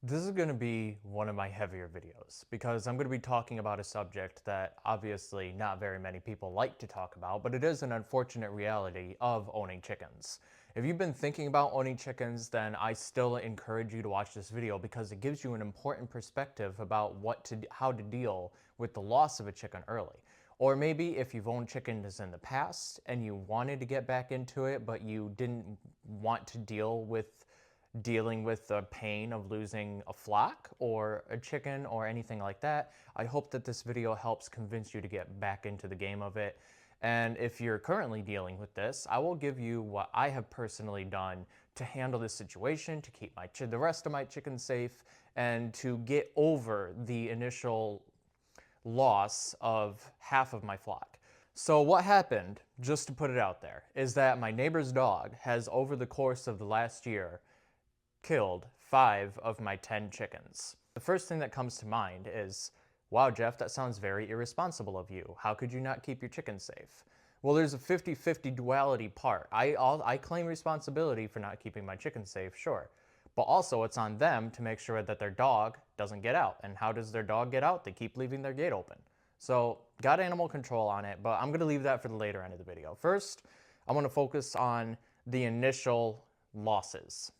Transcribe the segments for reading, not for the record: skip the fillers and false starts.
This is going to be one of my heavier videos because I'm going to be talking about a subject that obviously not very many people like to talk about, but it is an unfortunate reality of owning chickens. If you've been thinking about owning chickens, then I still encourage you to watch this video because it gives you an important perspective about how to deal with the loss of a chicken early. Or maybe if you've owned chickens in the past and you wanted to get back into it, but you didn't want to dealing with the pain of losing a flock or a chicken or anything like that, I hope that this video helps convince you to get back into the game of it. And if you're currently dealing with this, I will give you what I have personally done to handle this situation, to keep the rest of my chickens safe, and to get over the initial loss of half of my flock. So what happened, just to put it out there, is that my neighbor's dog has, over the course of the last year, killed 5 of my 10 chickens. The first thing that comes to mind is, wow, Jeff, that sounds very irresponsible of you. How could you not keep your chickens safe? Well, there's a 50-50 duality part. I claim responsibility for not keeping my chickens safe, sure. But also it's on them to make sure that their dog doesn't get out. And how does their dog get out? They keep leaving their gate open. So got animal control on it, but I'm gonna leave that for the later end of the video. First, I wanna focus on the initial losses.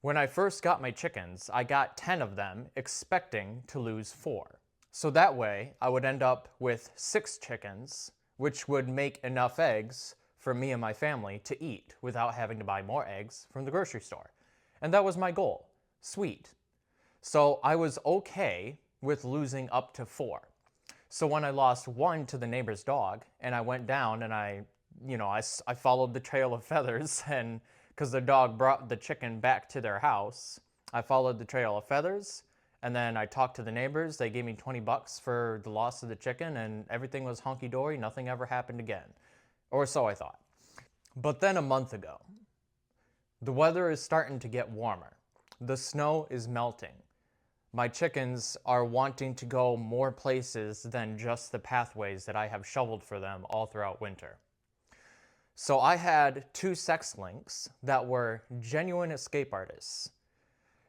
When I first got my chickens, I got 10 of them expecting to lose 4. So that way, I would end up with 6 chickens, which would make enough eggs for me and my family to eat without having to buy more eggs from the grocery store. And that was my goal. Sweet. So I was okay with losing up to 4. So when I lost 1 to the neighbor's dog, and I went down and I followed the trail of feathers, and because the dog brought the chicken back to their house, I followed the trail of feathers, and then I talked to the neighbors. They gave me 20 bucks for the loss of the chicken, and everything was hunky-dory. Nothing ever happened again. Or so I thought. But then a month ago, the weather is starting to get warmer. The snow is melting. My chickens are wanting to go more places than just the pathways that I have shoveled for them all throughout winter. So I had 2 sex links that were genuine escape artists.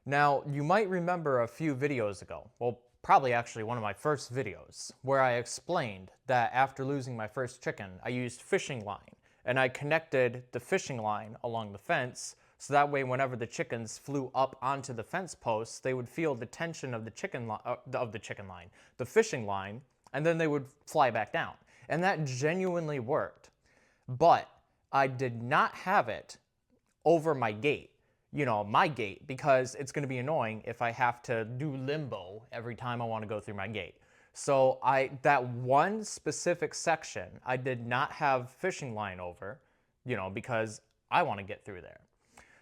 Now, you might remember a few videos ago, well, probably actually one of my first videos, where I explained that after losing my first chicken, I used fishing line, and I connected the fishing line along the fence, so that way whenever the chickens flew up onto the fence posts, they would feel the tension of the fishing line, and then they would fly back down. And that genuinely worked. But I did not have it over my gate, my gate, because it's going to be annoying if I have to do limbo every time I want to go through my gate. So that one specific section, I did not have fishing line over, because I want to get through there.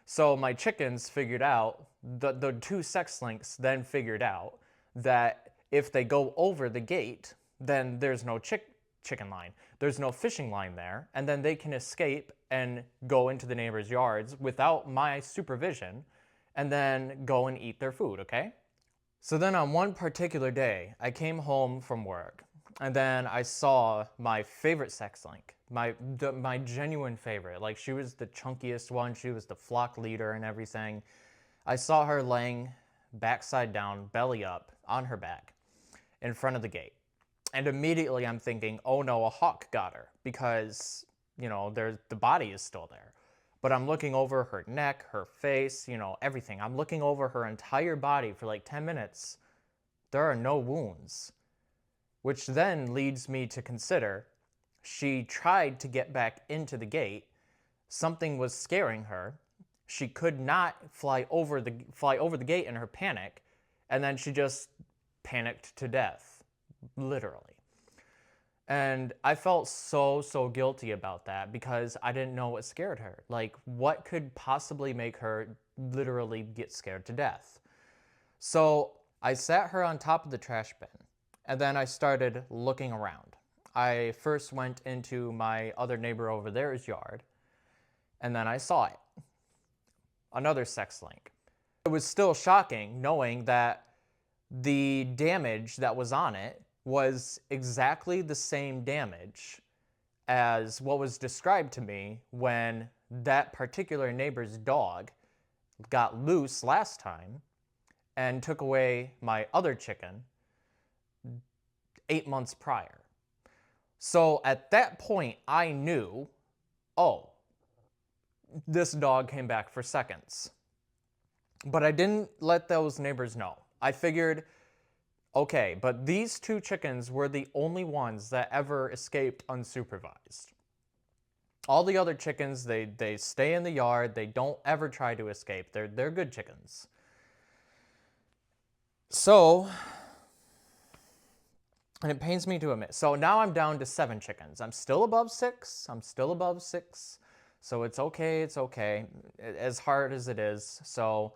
So my chickens figured out, the 2 sex links then figured out that if they go over the gate, then there's no chicken line. There's no fishing line there, and then they can escape and go into the neighbor's yards without my supervision and then go and eat their food, okay? So then on one particular day, I came home from work, and then I saw my favorite sex link, my genuine favorite. Like, she was the chunkiest one, she was the flock leader and everything. I saw her laying backside down, belly up, on her back, in front of the gate. And immediately I'm thinking, oh no, a hawk got her, because, the body is still there. But I'm looking over her neck, her face, everything. I'm looking over her entire body for like 10 minutes. There are no wounds. Which then leads me to consider, she tried to get back into the gate. Something was scaring her. She could not fly over the gate in her panic, and then she just panicked to death. Literally. And I felt so guilty about that because I didn't know what scared her. Like, what could possibly make her literally get scared to death? So I sat her on top of the trash bin, and then I started looking around. I first went into my other neighbor over there's yard, and then I saw it. Another sex link. It was still shocking knowing that the damage that was on it was exactly the same damage as what was described to me when that particular neighbor's dog got loose last time and took away my other chicken 8 months prior. So at that point, I knew, oh, this dog came back for seconds. But I didn't let those neighbors know. I figured, okay, but these 2 chickens were the only ones that ever escaped unsupervised. All the other chickens, they stay in the yard. They don't ever try to escape. They're good chickens. So, and it pains me to admit. So now I'm down to 7 chickens. I'm still above 6. So it's okay. It's okay. As hard as it is. So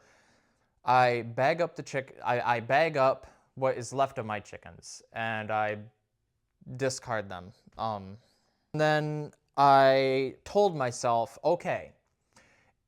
I bag up I bag up what is left of my chickens and I discard them. Then I told myself, okay,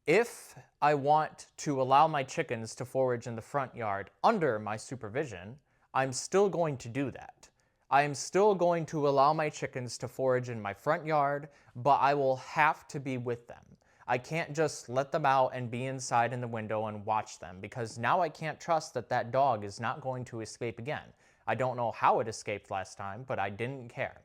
if I want to allow my chickens to forage in the front yard under my supervision, I'm still going to do that. I am still going to allow my chickens to forage in my front yard, but I will have to be with them. I can't just let them out and be inside in the window and watch them, because now I can't trust that that dog is not going to escape again. I don't know how it escaped last time, but I didn't care.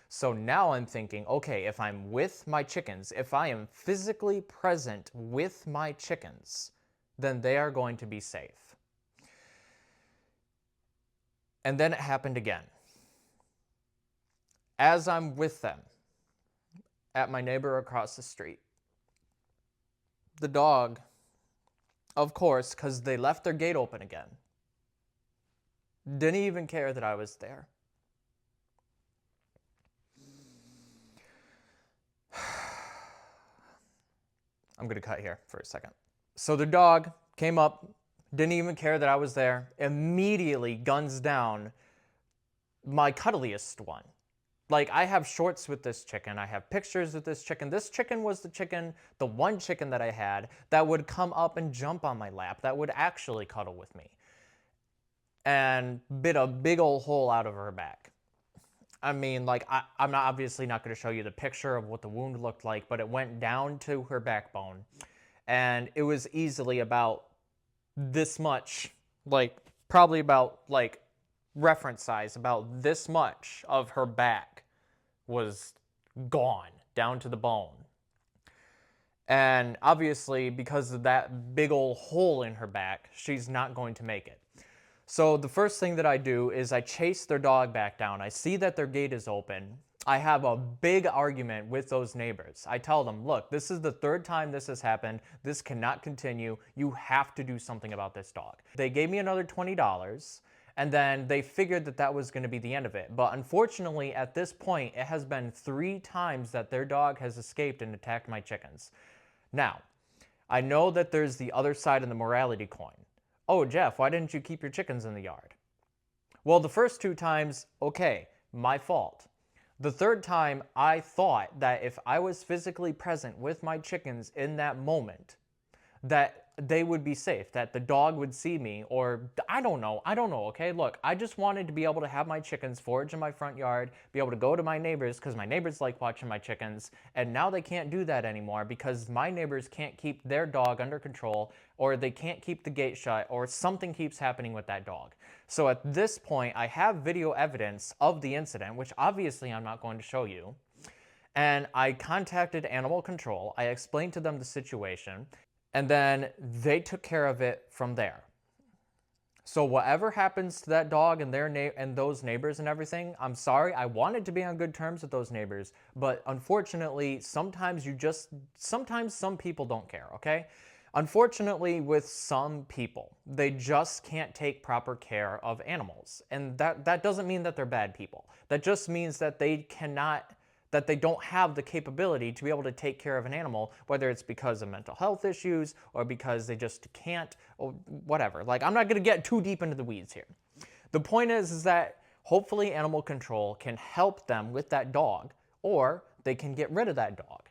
So now I'm thinking, okay, if I'm with my chickens, if I am physically present with my chickens, then they are going to be safe. And then it happened again. As I'm with them at my neighbor across the street, the dog, of course, because they left their gate open again, didn't even care that I was there. I'm going to cut here for a second. So the dog came up, didn't even care that I was there, immediately guns down my cuddliest one. Like, I have shorts with this chicken. I have pictures with this chicken. This chicken was the one chicken that I had that would come up and jump on my lap, that would actually cuddle with me, and bit a big old hole out of her back. I mean, like, I'm not obviously not going to show you the picture of what the wound looked like, but it went down to her backbone, and it was easily about this much, like, probably about, like, reference size, about this much of her back was gone down to the bone. And obviously, because of that big old hole in her back, she's not going to make it. So the first thing that I do is I chase their dog back down. I see that their gate is open. I have a big argument with those neighbors. I tell them, look, this is the 3rd time this has happened. This cannot continue. You have to do something about this dog. They gave me another $20, and then they figured that that was going to be the end of it. But unfortunately, at this point, it has been 3 times that their dog has escaped and attacked my chickens. Now, I know that there's the other side of the morality coin. Oh, Jeff, why didn't you keep your chickens in the yard? Well, the first 2 times, okay, my fault. The 3rd time, I thought that if I was physically present with my chickens in that moment, that they would be safe, that the dog would see me, or I don't know, okay? Look, I just wanted to be able to have my chickens forage in my front yard, be able to go to my neighbors, because my neighbors like watching my chickens, and now they can't do that anymore because my neighbors can't keep their dog under control, or they can't keep the gate shut, or something keeps happening with that dog. So at this point, I have video evidence of the incident, which obviously I'm not going to show you, and I contacted animal control. I explained to them the situation, and then they took care of it from there. So whatever happens to that dog and those neighbors and everything, I'm sorry. I wanted to be on good terms with those neighbors, but unfortunately, sometimes some people don't care, okay? Unfortunately, with some people, they just can't take proper care of animals. And that doesn't mean that they're bad people. That just means that they don't have the capability to be able to take care of an animal, whether it's because of mental health issues or because they just can't, or whatever. Like, I'm not going to get too deep into the weeds here. The point is that hopefully animal control can help them with that dog, or they can get rid of that dog.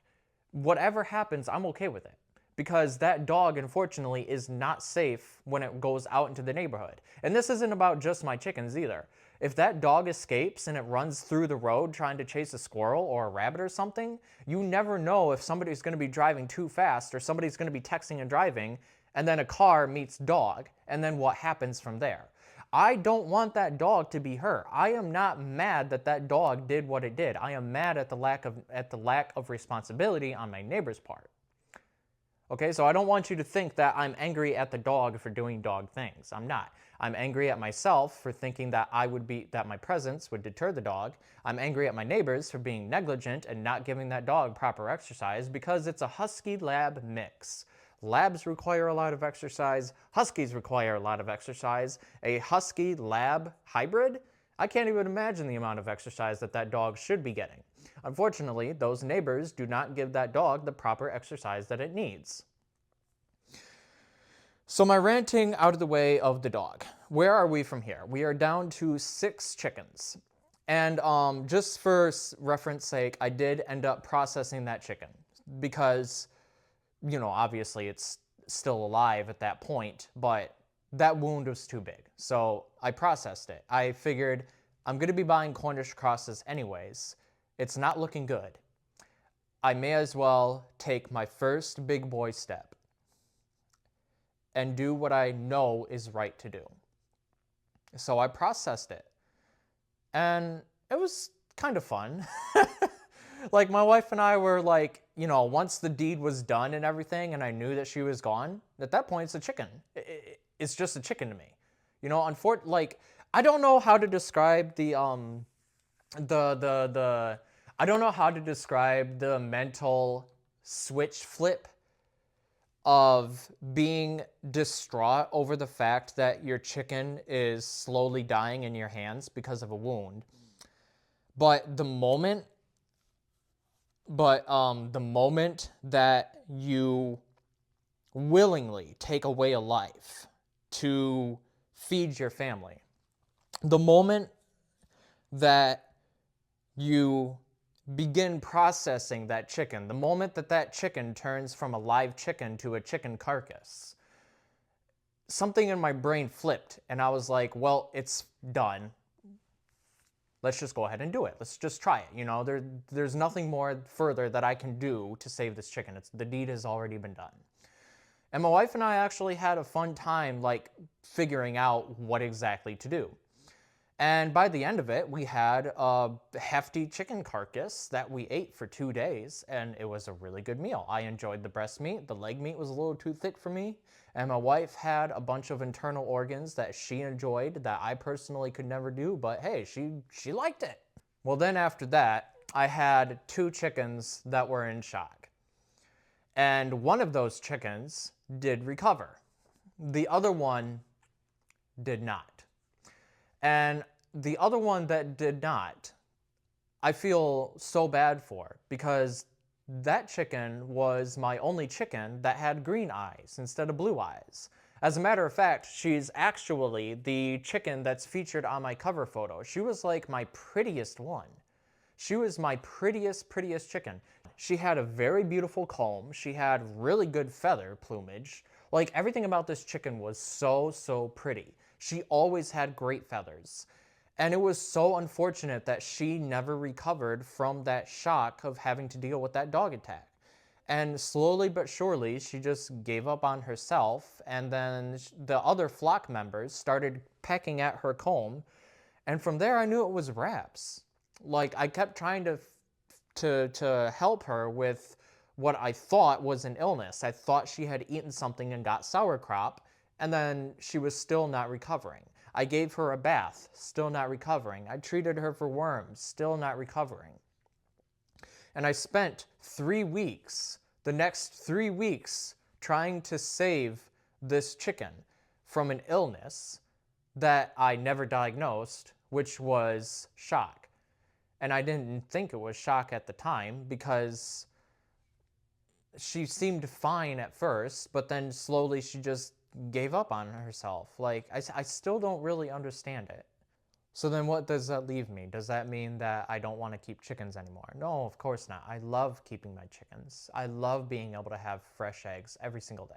Whatever happens, I'm okay with it, because that dog, unfortunately, is not safe when it goes out into the neighborhood. And this isn't about just my chickens either. If that dog escapes and it runs through the road trying to chase a squirrel or a rabbit or something, you never know if somebody's going to be driving too fast or somebody's going to be texting and driving and then a car meets dog, and then what happens from there? I don't want that dog to be hurt. I am not mad that that dog did what it did. I am mad at the lack of responsibility on my neighbor's part. Okay, so I don't want you to think that I'm angry at the dog for doing dog things. I'm not. I'm angry at myself for thinking that that my presence would deter the dog. I'm angry at my neighbors for being negligent and not giving that dog proper exercise because it's a husky lab mix. Labs require a lot of exercise. Huskies require a lot of exercise. A husky lab hybrid? I can't even imagine the amount of exercise that that dog should be getting. Unfortunately, those neighbors do not give that dog the proper exercise that it needs. So my ranting out of the way of the dog. Where are we from here? We are down to 6 chickens. And just for reference sake, I did end up processing that chicken because, you know, obviously it's still alive at that point, but that wound was too big. So I processed it. I figured I'm going to be buying Cornish crosses anyways. It's not looking good. I may as well take my first big boy step and do what I know is right to do. So I processed it. And it was kind of fun. Like my wife and I were like, you know, once the deed was done and everything and I knew that she was gone, at that point it's a chicken. It's just a chicken to me. You know, like I don't know how to describe I don't know how to describe the mental switch flip of being distraught over the fact that your chicken is slowly dying in your hands because of a wound. But the moment that you willingly take away a life to feed your family, the moment that you begin processing that chicken, the moment that that chicken turns from a live chicken to a chicken carcass, something in my brain flipped and I was like, well, it's done. Let's just go ahead and do it. Let's just try it. You know, there's nothing more further that I can do to save this chicken. The deed has already been done. And my wife and I actually had a fun time like figuring out what exactly to do. And by the end of it, we had a hefty chicken carcass that we ate for 2 days, and it was a really good meal. I enjoyed the breast meat. The leg meat was a little too thick for me, and my wife had a bunch of internal organs that she enjoyed that I personally could never do, but hey, she liked it. Well, then after that, I had 2 chickens that were in shock. And one of those chickens did recover. The other one did not. And the other one that did not, I feel so bad for because that chicken was my only chicken that had green eyes instead of blue eyes. As a matter of fact, she's actually the chicken that's featured on my cover photo. She was like my prettiest one. She was my prettiest chicken. She had a very beautiful comb. She had really good feather plumage. Like everything about this chicken was so pretty. She always had great feathers. And it was so unfortunate that she never recovered from that shock of having to deal with that dog attack. And slowly but surely, she just gave up on herself. And then the other flock members started pecking at her comb. And from there, I knew it was wraps. Like I kept trying to help her with what I thought was an illness. I thought she had eaten something and got sauerkraut, and then she was still not recovering. I gave her a bath, still not recovering. I treated her for worms, still not recovering. And I spent 3 weeks, the next 3 weeks, trying to save this chicken from an illness that I never diagnosed, which was shock. And I didn't think it was shock at the time because she seemed fine at first, but then slowly she just gave up on herself. Like, I still don't really understand it. So then what does that leave me? Does that mean that I don't want to keep chickens anymore? No, of course not. I love keeping my chickens. I love being able to have fresh eggs every single day.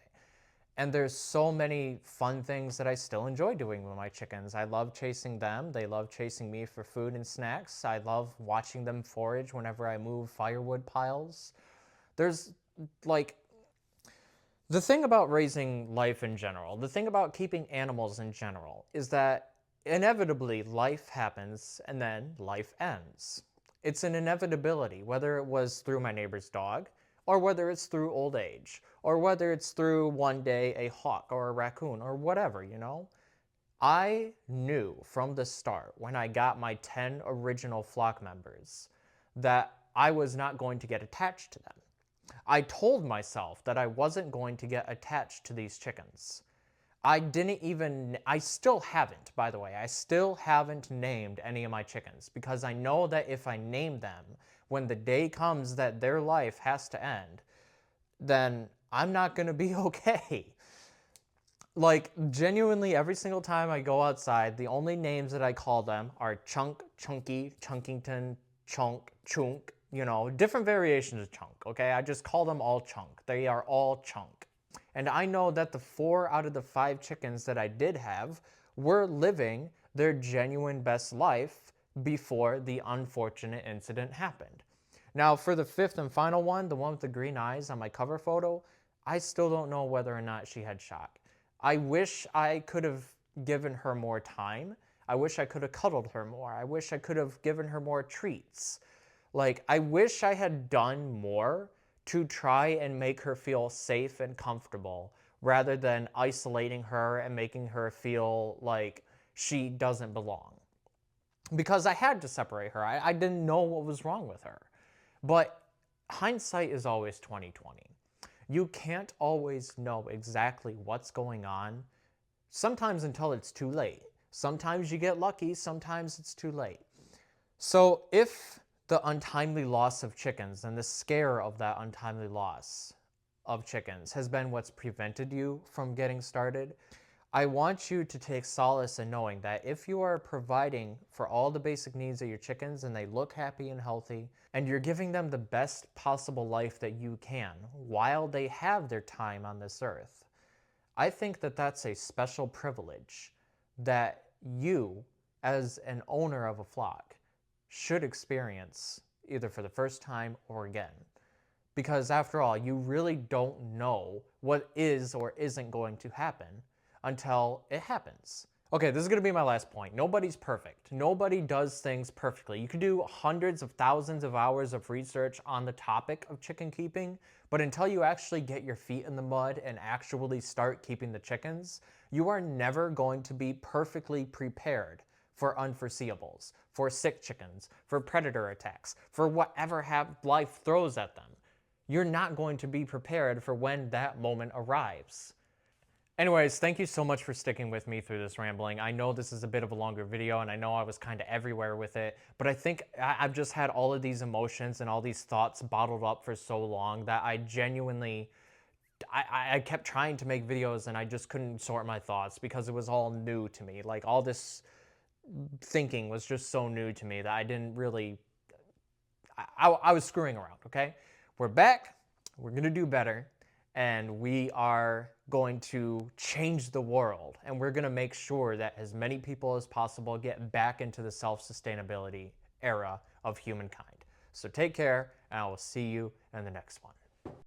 And there's so many fun things that I still enjoy doing with my chickens. I love chasing them. They love chasing me for food and snacks. I love watching them forage whenever I move firewood piles. There's like, The thing about raising life in general, the thing about keeping animals in general, is that inevitably life happens and then life ends. It's an inevitability, whether it was through my neighbor's dog, or whether it's through old age, or whether it's through one day a hawk or a raccoon or whatever, you know? I knew from the start when I got my 10 original flock members that I was not going to get attached to them. I told myself that I wasn't going to get attached to these chickens. I still haven't, by the way, I still haven't named any of my chickens because I know that if I name them, when the day comes that their life has to end, then I'm not going to be okay. Like, genuinely, every single time I go outside, the only names that I call them are Chunk, Chunky, Chunkington, Chunk, Chunk, you know, different variations of Chunk, okay? I just call them all Chunk. They are all Chunk. And I know that the 4 out of the 5 chickens that I did have were living their genuine best life before the unfortunate incident happened. Now, for the 5th and final one, the one with the green eyes on my cover photo, I still don't know whether or not she had shock. I wish I could have given her more time. I wish I could have cuddled her more. I wish I could have given her more treats. Like, I wish I had done more to try and make her feel safe and comfortable rather than isolating her and making her feel like she doesn't belong. Because I had to separate her. I didn't know what was wrong with her. But hindsight is always 20/20. You can't always know exactly what's going on, sometimes until it's too late. Sometimes you get lucky, sometimes it's too late. So if the untimely loss of chickens and the scare of that untimely loss of chickens has been what's prevented you from getting started, I want you to take solace in knowing that if you are providing for all the basic needs of your chickens and they look happy and healthy, and you're giving them the best possible life that you can while they have their time on this earth, I think that that's a special privilege that you, as an owner of a flock, should experience either for the first time or again. Because after all, you really don't know what is or isn't going to happen until it happens. Okay, this is going to be my last point. Nobody's perfect. Nobody does things perfectly. You can do hundreds of thousands of hours of research on the topic of chicken keeping, but until you actually get your feet in the mud and actually start keeping the chickens, you are never going to be perfectly prepared for unforeseeables, for sick chickens, for predator attacks, for whatever life throws at them. You're not going to be prepared for when that moment arrives. Anyways, thank you so much for sticking with me through this rambling. I know this is a bit of a longer video and I know I was kind of everywhere with it, but I think I've just had all of these emotions and all these thoughts bottled up for so long that I genuinely, I kept trying to make videos and I just couldn't sort my thoughts because it was all new to me. Like, all this thinking was just so new to me that I didn't really, I was screwing around, okay? We're back, we're gonna do better, and we are going to change the world, and we're gonna make sure that as many people as possible get back into the self-sustainability era of humankind. So take care, and I will see you in the next one.